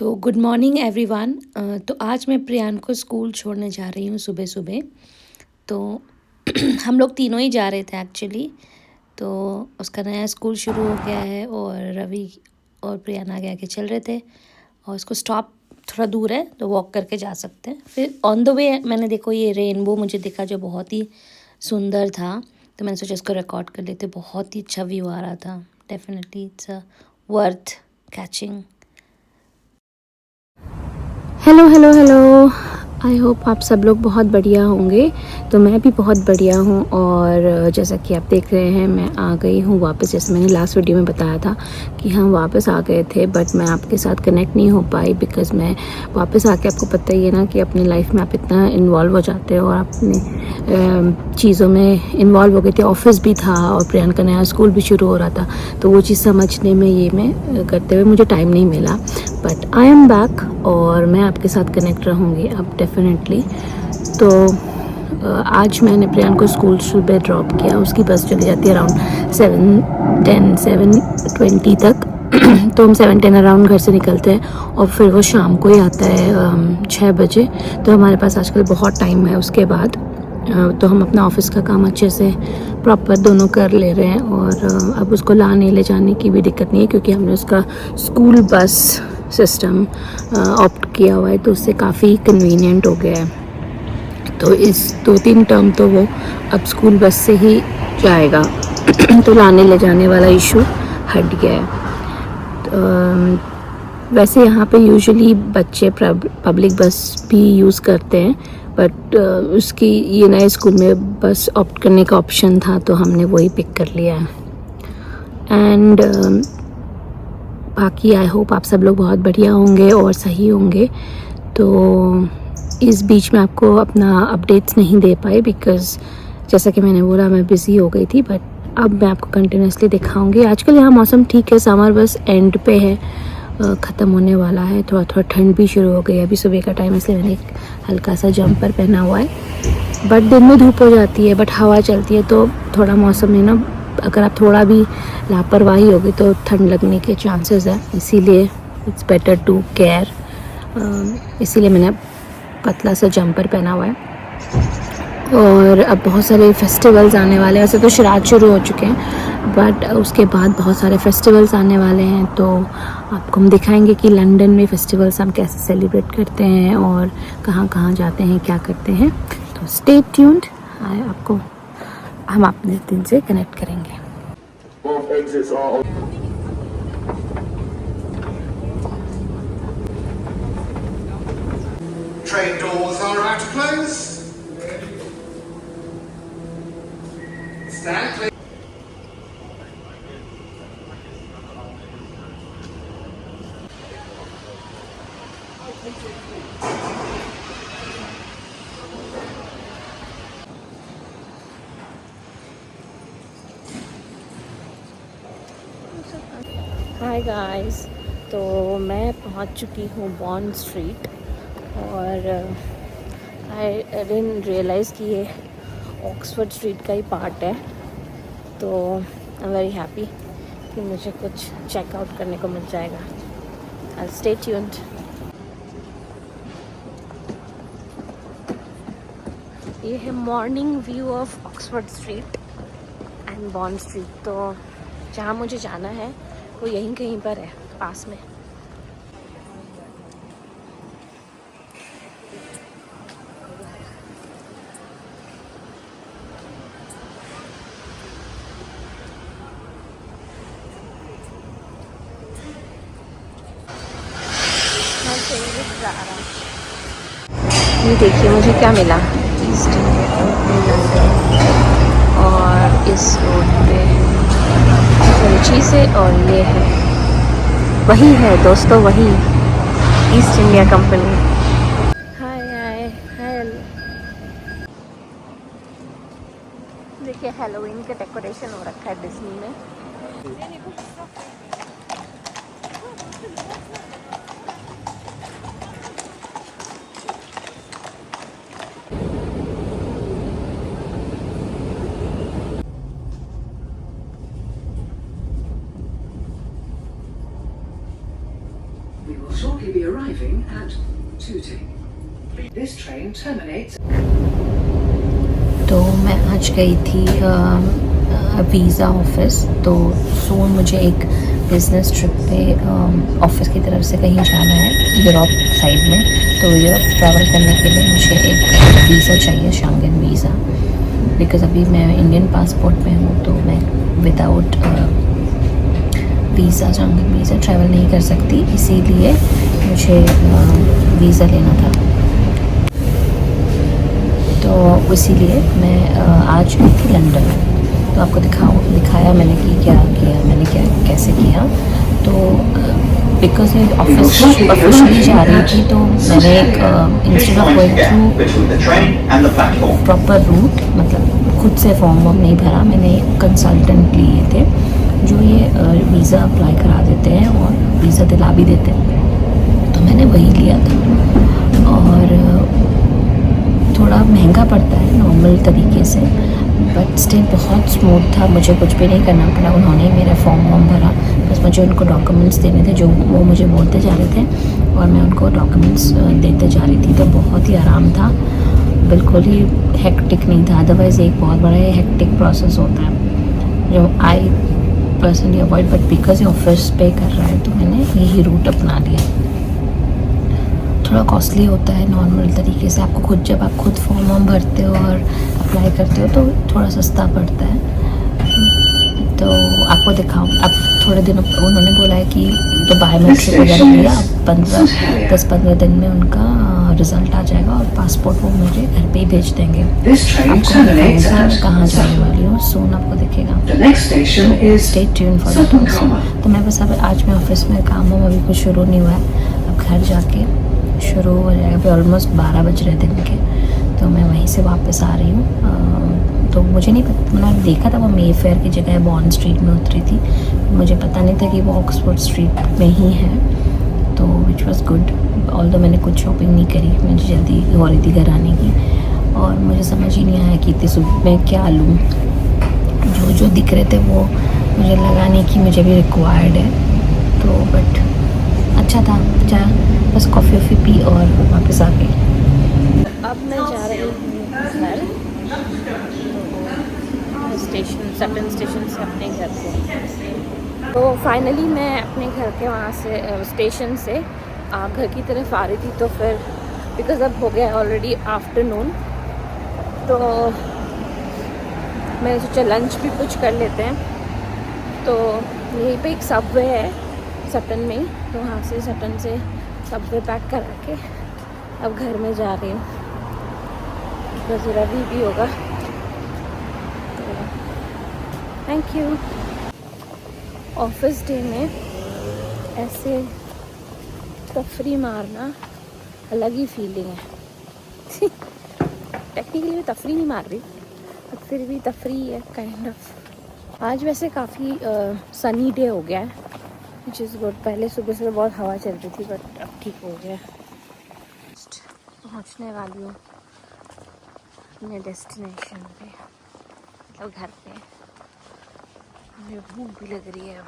तो good morning everyone. तो आज मैं प्रियान को स्कूल छोड़ने जा रही हूँ सुबह सुबह। तो हम लोग तीनों ही जा रहे थे एक्चुअली। तो उसका नया स्कूल शुरू हो गया है और रवि और प्रियान आगे आगे चल रहे थे और उसको स्टॉप थोड़ा दूर है तो वॉक करके जा सकते हैं। फिर ऑन द वे मैंने देखो ये रेनबो मुझे दिखा जो बहुत ही सुंदर था, तो मैंने सोचा इसको रिकॉर्ड कर लेते। बहुत ही अच्छा व्यू आ रहा था। Definitely it's a worth catching. Hello hello hello, I hope आप सब लोग बहुत बढ़िया होंगे। तो मैं भी बहुत बढ़िया हूँ और जैसा कि आप देख रहे हैं मैं आ गई हूँ वापस। जैसे मैंने लास्ट वीडियो में बताया था कि हम वापस आ गए थे, बट मैं आपके साथ कनेक्ट नहीं हो पाई बिकॉज़ मैं वापस आके, आपको पता ही है ना कि अपनी लाइफ में आप इतना इन्वॉल्व हो जाते हो और अपने चीज़ों में इन्वॉल्व हो गए थे। ऑफिस भी था और प्रियान का नया स्कूल भी शुरू हो रहा था, तो वो चीज़ समझने में ये मैं करते हुए मुझे टाइम नहीं मिला। बट आई एम बैक और मैं आपके साथ कनेक्ट रहूँगी अब डेफिनेटली। तो आज मैंने प्रियान को स्कूल सुबह ड्रॉप किया। उसकी बस चली जाती है अराउंड 7:10 7:20 तक। तो हम 7:10 अराउंड घर से निकलते हैं और फिर वो शाम को ही आता है 6 बजे। तो हमारे पास आजकल बहुत टाइम है उसके बाद। तो हम अपना ऑफिस का काम अच्छे से प्रॉपर दोनों कर ले रहे हैं और अब उसको लाने ले जाने की भी दिक्कत नहीं है क्योंकि हमने उसका स्कूल बस सिस्टम ऑप्ट किया हुआ है, तो उससे काफ़ी कन्वीनियंट हो गया है। तो इस 2-3 टर्म तो वो अब स्कूल बस से ही जाएगा। तो लाने ले जाने वाला इशू हट गया है। वैसे यहाँ पे यूजुअली बच्चे पब्लिक बस भी यूज़ करते हैं, बट उसकी ये नए स्कूल में बस ऑप्ट करने का ऑप्शन था तो हमने वही पिक कर लिया है। एंड बाकी आई होप आप सब लोग बहुत बढ़िया होंगे और सही होंगे। तो इस बीच में आपको अपना अपडेट्स नहीं दे पाए बिकॉज़ जैसा कि मैंने बोला मैं बिज़ी हो गई थी, बट अब मैं आपको कंटिन्यूसली दिखाऊंगी। आजकल यहाँ मौसम ठीक है, समर बस एंड पे है, ख़त्म होने वाला है। थोड़ा थोड़ा ठंड भी शुरू हो गई है। अभी सुबह का टाइम इसलिए मैंने एक हल्का सा जंपर पहना हुआ है। बट दिन में धूप हो जाती है, बट हवा चलती है तो थोड़ा मौसम में ना, अगर आप थोड़ा भी लापरवाही होगी तो ठंड लगने के चांसेस है। इसीलिए इट्स बेटर टू केयर। इसीलिए मैंने पतला सा जंपर पहना हुआ है। और अब बहुत सारे फेस्टिवल्स आने वाले हैं। वैसे तो श्राद्ध शुरू हो चुके हैं, बट उसके बाद बहुत सारे फेस्टिवल्स आने वाले हैं। तो आपको हम दिखाएंगे कि लंदन में फेस्टिवल्स हम कैसे सेलिब्रेट करते हैं और कहाँ कहाँ जाते हैं, क्या करते हैं। तो स्टे ट्यून्ड, आपको हम अपने दिन से कनेक्ट करेंगे। Train doors are about to close. Stand clear. Hi guys, तो मैं पहुंच चुकी हूँ बॉन्ड स्ट्रीट और आई डिडंट रियलाइज़ कि ये ऑक्सफोर्ड स्ट्रीट का ही पार्ट है। तो आई एम वेरी हैप्पी कि मुझे कुछ चेकआउट करने को मिल जाएगा। I stay tuned. ये है morning view of Oxford street and bond street. तो जहाँ मुझे जाना है वो यहीं कहीं पर है पास में। ये देखिए मुझे क्या मिला, ईस्ट और इस रोड पे ऊंची से, और ये है वही है दोस्तों, वही ईस्ट इंडिया कंपनी। हाय हाय हाय, देखिए हैलोवीन के डेकोरेशन हो रखा है डिज्नी में। We will shortly be arriving at Tooting. This train terminates. तो मैं आज गई थी वीज़ा ऑफिस। तो सून मुझे एक बिज़नेस ट्रिप पे ऑफिस की तरफ से कहीं जाना है यूरोप साइड में। तो यूरोप ट्रैवल करने के लिए मुझे एक वीज़ा चाहिए, शांगन वीज़ा। बिकॉज़ अभी मैं इंडियन पासपोर्ट में हूँ, तो मैं विदाउट वीज़ा, शांगन वीज़ा ट्रैवल नहीं कर सकती, इसीलिए मुझे वीज़ा लेना था। तो इसीलिए मैं आज गई थी लंदन। तो आपको दिखाया मैंने कि क्या किया, मैंने क्या कैसे किया। तो बिकॉज ये ऑफिस ऑफिशियली जा रही थी, तो मैंने एक instead of going through proper root, मतलब खुद से फॉर्म वॉर्म नहीं भरा, मैंने कंसल्टेंट लिए थे जो ये वीज़ा अप्लाई करा देते हैं और वीज़ा दिला भी देते हैं। तो मैंने वही लिया था और थोड़ा महंगा पड़ता है नॉर्मल तरीके से, बट स्टिल बहुत स्मूथ था, मुझे कुछ भी नहीं करना पड़ा। उन्होंने मेरा फॉर्म वॉर्म भरा, बस मुझे उनको डॉक्यूमेंट्स देने थे जो वो मुझे बोलते जा रहे थे और मैं उनको डॉक्यूमेंट्स देते जा रही थी। तो बहुत ही आराम था, बिल्कुल ही हेक्टिक नहीं था। अदरवाइज़ एक बहुत बड़ा हेक्टिक प्रोसेस होता है जो I personally avoid, but because ये ऑफिस पे कर रहा है तो मैंने यही रूट अपना लिया। थोड़ा कॉस्टली होता है नॉर्मल तरीके से, आपको खुद जब आप खुद फॉर्म वॉर्म भरते हो और अप्लाई करते हो तो थोड़ा सस्ता पड़ता है। तो आपको दिखाऊँ, अब थोड़े दिन उन्होंने बोला है कि तो बायोमेट्रिक वगैरह लिया, 10-15 दिन में उनका रिज़ल्ट आ जाएगा और पासपोर्ट वो मुझे घर पे ही भेज देंगे। आपको दिखाऊँगी कहाँ जाने वाली हूँ, सून आपको दिखेगा। Stay tune for that also. तो मैं बस अब आज मैं ऑफिस में काम हूँ, अभी कुछ शुरू नहीं हुआ है, अब घर जाके शुरू हो जाएगा। अभी ऑलमोस्ट 12 बज रहे दिन के, तो मैं वहीं से वापस आ रही हूँ। तो मुझे नहीं पता, मैंने देखा था वो मे फेयर की जगह बॉन्ड स्ट्रीट में उतरी थी, मुझे पता नहीं था कि वो ऑक्सफोर्ड स्ट्रीट में ही है। तो विच वॉज़ गुड, ऑल्दो मैंने कुछ शॉपिंग नहीं करी, मुझे जल्दी हो रही थी घर आने की और मुझे समझ ही नहीं आया कि इतनी सुबह मैं क्या लूँ। जो दिख रहे थे वो मुझे लगा नहीं कि मुझे भी रिक्वायर्ड है, तो बट अच्छा था। बस कॉफ़ी वॉफ़ी पी और वापस आ गई। अब मैं जा रही हूँ घर, तो सटन स्टेशन से अपने घर को। तो फाइनली मैं अपने घर के वहाँ से स्टेशन से घर की तरफ आ रही थी। तो फिर बिकॉज़ अब हो गया ऑलरेडी आफ्टरनून, तो मैंने सोचा लंच भी कुछ कर लेते हैं। तो यहीं पे एक सबवे है सटन में ही, तो वहाँ से सटन से सबवे पैक करा के अब घर में जा रही हूँ, बिकॉज रवि भी होगा। तो थैंक यू। ऑफिस डे में ऐसे तफरी मारना अलग ही फीलिंग है। टेक्निकली मैं तफरी नहीं मार रही, बट फिर भी तफरी है काइंड ऑफ। आज वैसे काफ़ी सनी डे हो गया है, विच इज़ गुड। पहले सुबह सुबह बहुत हवा चल रही थी, बट अब ठीक हो गया। पहुंचने वाली हूँ अपने डेस्टिनेशन पे, मतलब घर पे। मुझे भूख भी लग रही है अब।